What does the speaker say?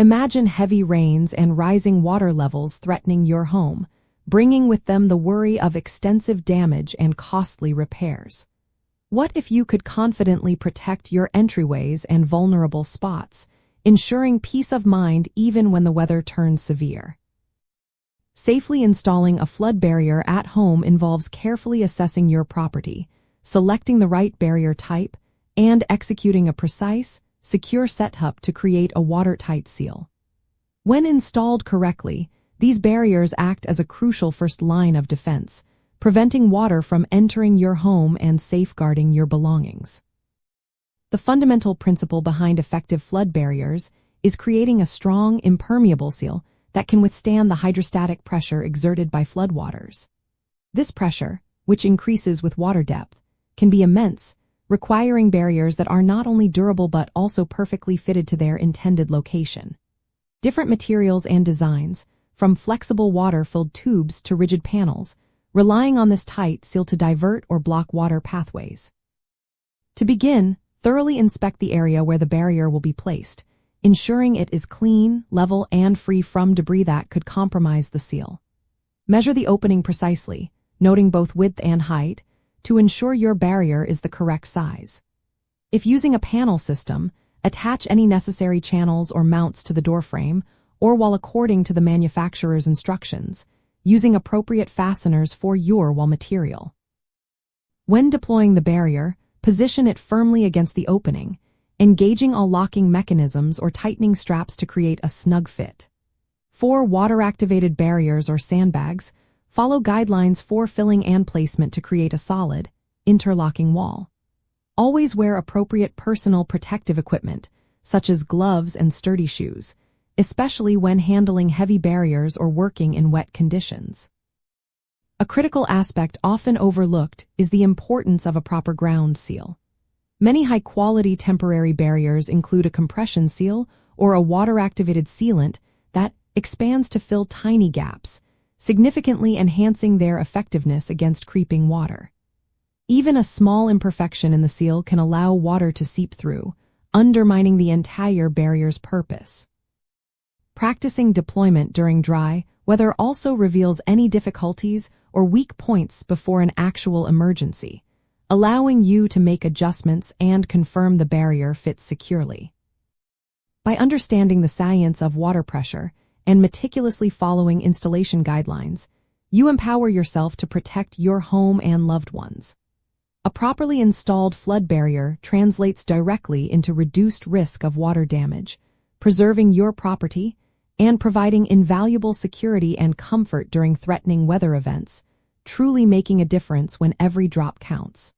Imagine heavy rains and rising water levels threatening your home, bringing with them the worry of extensive damage and costly repairs. What if you could confidently protect your entryways and vulnerable spots, ensuring peace of mind even when the weather turns severe? Safely installing a flood barrier at home involves carefully assessing your property, selecting the right barrier type, and executing a precise, secure setup to create a watertight seal. When installed correctly, these barriers act as a crucial first line of defense, preventing water from entering your home and safeguarding your belongings. The fundamental principle behind effective flood barriers is creating a strong, impermeable seal that can withstand the hydrostatic pressure exerted by floodwaters. This pressure, which increases with water depth, can be immense, requiring barriers that are not only durable but also perfectly fitted to their intended location. Different materials and designs, from flexible water-filled tubes to rigid panels, relying on this tight seal to divert or block water pathways. To begin, thoroughly inspect the area where the barrier will be placed, ensuring it is clean, level, and free from debris that could compromise the seal. Measure the opening precisely, noting both width and height, to ensure your barrier is the correct size. If using a panel system, attach any necessary channels or mounts to the doorframe, or while according to the manufacturer's instructions, using appropriate fasteners for your wall material. When deploying the barrier, position it firmly against the opening, engaging all locking mechanisms or tightening straps to create a snug fit. For water-activated barriers or sandbags, follow guidelines for filling and placement to create a solid, interlocking wall. Always wear appropriate personal protective equipment, such as gloves and sturdy shoes, especially when handling heavy barriers or working in wet conditions. A critical aspect often overlooked is the importance of a proper ground seal. Many high-quality temporary barriers include a compression seal or a water-activated sealant that expands to fill tiny gaps, significantly enhancing their effectiveness against creeping water. Even a small imperfection in the seal can allow water to seep through, undermining the entire barrier's purpose. Practicing deployment during dry weather also reveals any difficulties or weak points before an actual emergency, allowing you to make adjustments and confirm the barrier fits securely. By understanding the science of water pressure and meticulously following installation guidelines, you empower yourself to protect your home and loved ones. A properly installed flood barrier translates directly into reduced risk of water damage, preserving your property and providing invaluable security and comfort during threatening weather events, truly making a difference when every drop counts.